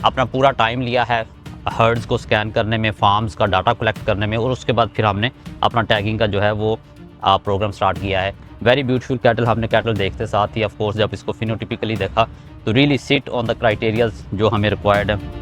अपना पूरा टाइम लिया है हर्ड्स को स्कैन करने में, फार्म्स का डाटा कलेक्ट करने में, और उसके बाद फिर हमने अपना टैगिंग का जो है वो प्रोग्राम स्टार्ट किया है। Very beautiful cattle. हमने कैटल देखते साथ ही ऑफ कोर्स जब इसको फिनोटिपिकली देखा तो really sit on the criterias जो हमें रिक्वायर्ड है।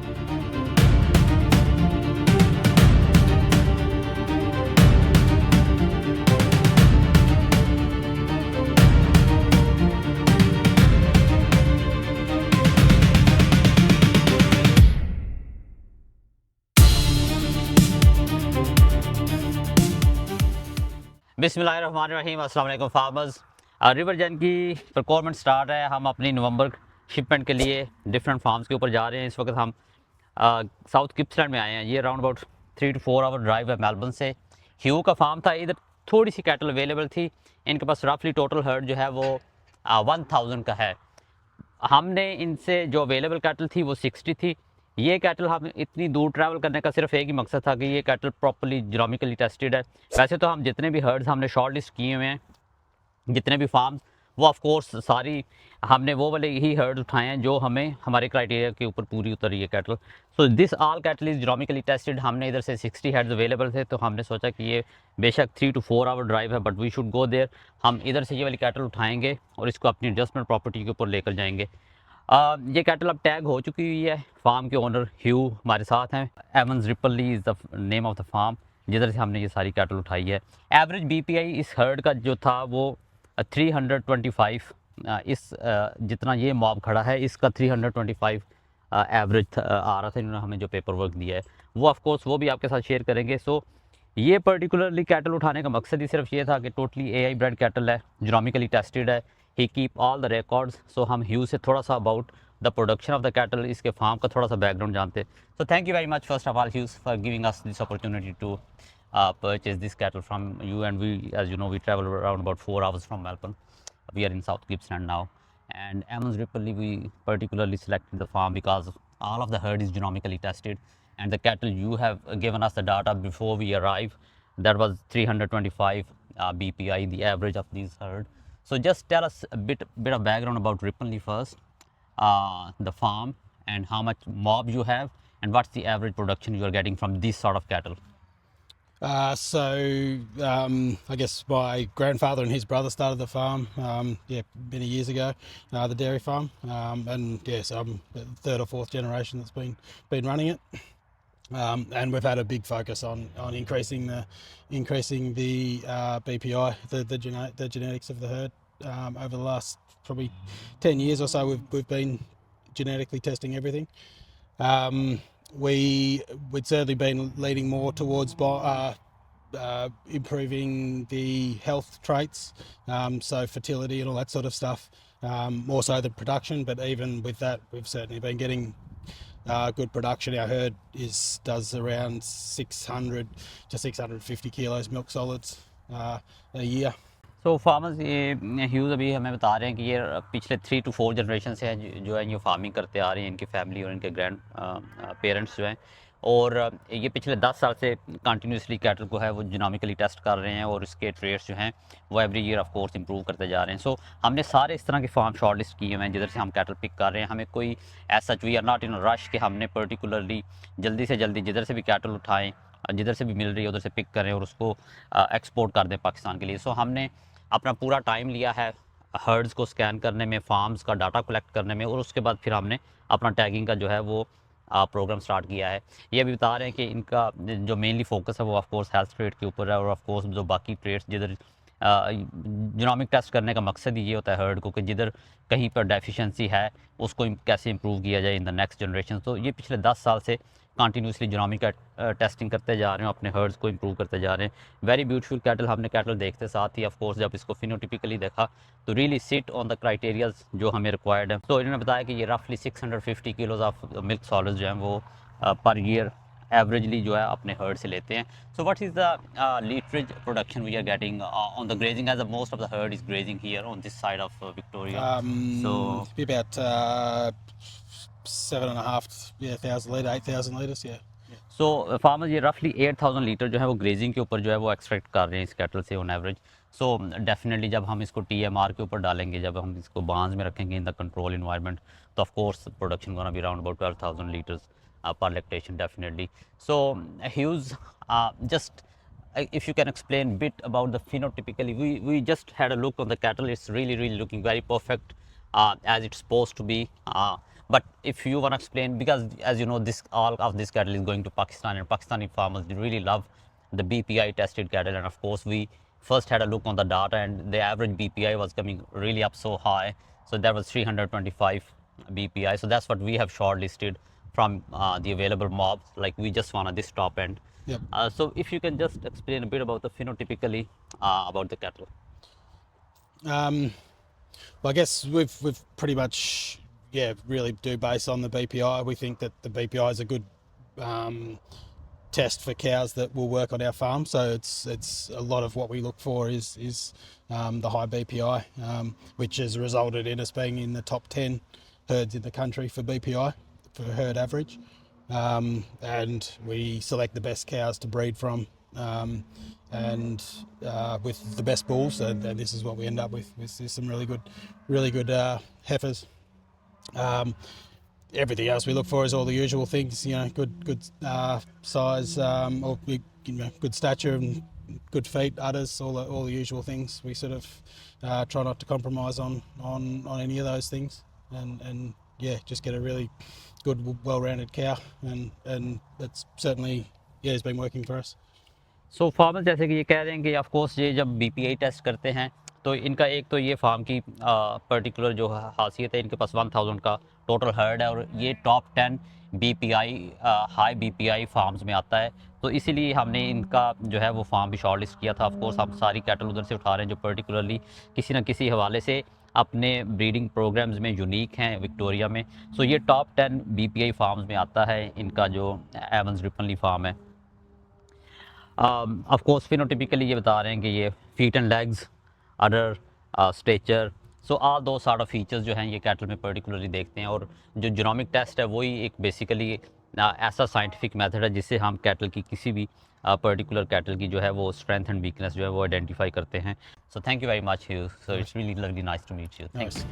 बिस्मिल्लाहिर्रहमानिर्रहीम। अस्सलाम वालेकुम फार्मर्स। रिवर जैन की रिक्वायरमेंट स्टार्ट है। हम अपनी नवंबर शिपमेंट के लिए डिफरेंट फार्म्स के ऊपर जा रहे हैं। इस वक्त हम साउथ गिप्सलैंड में आए हैं। ये around about 3 to 4 hour drive है मेलबर्न से। ह्यू का फार्म था, इधर थोड़ी सी कैटल अवेलेबल थी। इनके पास रफली टोटल हर्ड जो है वो 1000 का है। हमने इनसे जो अवेलेबल कैटल थी वो 60 थी। ये कैटल हम इतनी दूर ट्रैवल करने का सिर्फ एक ही मकसद था कि ये कैटल प्रॉपर्ली जीनोमिकली टेस्टेड है। वैसे तो हम जितने भी हर्ड्स हमने शॉर्ट लिस्ट किए हुए हैं, जितने भी फार्म्स, वो ऑफ कोर्स सारी हमने वो वाले ही हर्ड उठाए हैं जो हमें हमारे क्राइटेरिया के ऊपर पूरी उतरी है cattle. So this all cattle is genomically tested. हमने इधर से 60 हेड्स अवेलेबल थे, तो हमने सोचा कि ये बेशक 3 to 4 आवर ड्राइव है, but we should go there. हम इधर से ये वाली कैटल उठाएंगे और इसको अपनी एडजस्टमेंट प्रॉपर्टी के ऊपर लेकर जाएंगे। ये कैटल अब टैग हो चुकी हुई है। फार्म के ओनर ह्यू हमारे साथ हैं। Evans Ripley is the name of the farm, जिधर से हमने ये सारी कैटल उठाई है। एवरेज बीपीआई इस हर्ड का जो था वो 325, इस जितना ये मॉब खड़ा है इसका 325 एवरेज आ रहा था। इन्होंने हमें जो पेपर वर्क दिया है वो ऑफ कोर्स वो भी आपके साथ शेयर करेंगे। सो ये पर्टिकुलरली कैटल उठाने का मकसद ही सिर्फ ये था कि टोटली एआई ब्रेड कैटल है, जीनोमिकली टेस्टेड है। He keep all the records. So हम ह्यू से थोड़ा सा about the production of the cattle, इसके फार्म का थोड़ा सा बैकग्राउंड जानते। So thank you very much first of all Hugh's for giving us this opportunity to purchase this cattle from you. And we, as you know, we travel around about 4 hours from Melbourne. We are in South Gippsland now, and Emmons Ripley we particularly selected the farm because all of the herd is genomically tested, and the cattle you have given us the data before we arrive, that was 325 BPI, the average of these herd. So just tell us a bit of background about Ripley first, the farm, and how much mob you have, and what's the average production you are getting from this sort of cattle. I guess my grandfather and his brother started the farm, many years ago, the dairy farm, and yes, I'm the third or fourth generation that's been running it, and we've had a big focus on increasing the BPI, the genetics of the herd, over the last probably 10 years or so. We've been genetically testing everything. We'd certainly been leaning more towards improving the health traits, so fertility and all that sort of stuff, more so than production. But even with that, we've certainly been getting good production. Our herd does around 600 to 650 kilos milk solids a year. So farmers, ये hues अभी हमें बता रहे हैं कि ये पिछले 3 to 4 generation से हैं जो है ये फार्मिंग करते आ रहे हैं, इनकी फैमिली और इनके ग्रैंड पेरेंट्स जो हैं। और ये पिछले 10 साल से कंटिन्यूसली कैटल को है वो जीनोमिकली टेस्ट कर रहे हैं, और इसके ट्रेड्स जो हैं वो every year of course improve करते जा रहे हैं। सो हमने सारे इस तरह के फार्म शॉर्ट लिस्ट किए हुए हैं जिधर से हम कैटल पिक कर रहे हैं। हमें कोई ऐसा we are not in rush कि हमने पर्टिकुलरली जल्दी से जल्दी जिधर से भी कैटल उठाएँ, जिधर से भी मिल रही है उधर से पिक करें और उसको एक्सपोर्ट कर दें पाकिस्तान के लिए। सो हमने अपना पूरा टाइम लिया है हर्ड्स को स्कैन करने में, फार्म्स का डाटा कलेक्ट करने में, और उसके बाद फिर हमने अपना टैगिंग का जो है वो प्रोग्राम स्टार्ट किया है। ये भी बता रहे हैं कि इनका जो मेनली फोकस है वो ऑफ कोर्स हेल्थ ट्रेड के ऊपर है, और ऑफ कोर्स जो बाकी ट्रेड्स जिधर जीनोमिक टेस्ट करने का मकसद ही ये होता है हर्ड को कि जिधर कहीं पर डेफिशिएंसी है उसको कैसे इंप्रूव किया जाए इन द नेक्स्ट जनरेशन। तो ये पिछले 10 साल से कंटिन्यूसली जीनोमिक टेस्टिंग करते जा रहे हैं, अपने हर्ड्स को इंप्रूव करते जा रहे हैं। Very beautiful cattle. हमने कैटल देखते साथ ही ऑफ कोर्स जब इसको फिनोटिपिकली देखा तो really sit on the criterias जो हमें रिक्वायर्ड है। तो इन्होंने बताया कि ये रफली 650 किलोज ऑफ मिल्क सॉलिड्स जो हैं वो पर ईयर एवरेजली जो है अपने हर्ड से लेते हैं। So what is the literage production we are getting on the grazing, as most of the herd is grazing here on this side of Victoria. So be about 7,500 litre, 8,000 litres, yeah. So farmers ये रफली 8,000 litre जो है वो grazing के ऊपर जो है वो एक्सट्रैक्ट कर रहे हैं इस कैटल से ऑन एवरेज। सो डेफिनेटली जब हम इसको TMR के ऊपर डालेंगे, जब हम इसको बांस में रखेंगे इन द कंट्रोल इन्वायरमेंट, तो of course production gonna be around about 12,000 litres per lactation definitely. So Hughes, just if you can explain bit about the phenotypically, we just had a look on the cattle. It's really looking very perfect as it's supposed to be. But if you want to explain, because as you know, this all of this cattle is going to Pakistan, and Pakistani farmers, they really love the BPI tested cattle, and of course we first had a look on the data, and the average BPI was coming really up so high. So that was 325 BPI. So that's what we have shortlisted from the available mobs. Like we just want this top end. Yep. So if you can just explain a bit about the phenotypically about the cattle. Well, I guess we've pretty much, really do base on the BPI. We think that the BPI is a good test for cows that will work on our farm. So it's a lot of what we look for is the high BPI, which has resulted in us being in the top 10 herds in the country for BPI, for herd average. And we select the best cows to breed from, and with the best bulls, and this is what we end up with some really good heifers. Everything else we look for is all the usual things, good size, or big, good stature and good feet, udders, all the usual things. We sort of try not to compromise on any of those things, and just get a really good, well-rounded cow, and that's certainly has been working for us. So farmer जैसे कि ये कह रहे हैं कि of course ये जब BPI test करते हैं तो इनका एक तो ये फार्म की पर्टिकुलर जो खासियत है, इनके पास 1000 का टोटल हर्ड है और ये top 10 BPI high BPI farms में आता है। तो इसीलिए हमने इनका जो है वो फार्म भी शॉर्ट लिस्ट किया था। ऑफ कोर्स हम सारी कैटल उधर से उठा रहे हैं जो पर्टिकुलरली किसी न किसी हवाले से अपने ब्रीडिंग प्रोग्राम्स में यूनिक हैं विक्टोरिया में। सो ये टॉप 10 BPI फार्म्स में आता है इनका जो एवंस रिपनली फार्म है। ऑफ कोर्स फिनोटिपिकली ये बता रहे हैं कि ये feet and legs, other stature, so all दो सॉर्ट ऑफ फीचर्स जो हैं ये कैटल में पर्टिकुलरली देखते हैं। और जो जीनोमिक टेस्ट है वही एक बेसिकली ऐसा साइंटिफिक मेथड है जिससे हम कैटल की किसी भी पर्टिकुलर कैटल की जो है वो स्ट्रेंथ एंड वीकनेस जो है वो आइडेंटिफाई करते हैं। So thank you very much, so it's really nice to meet you. Thanks.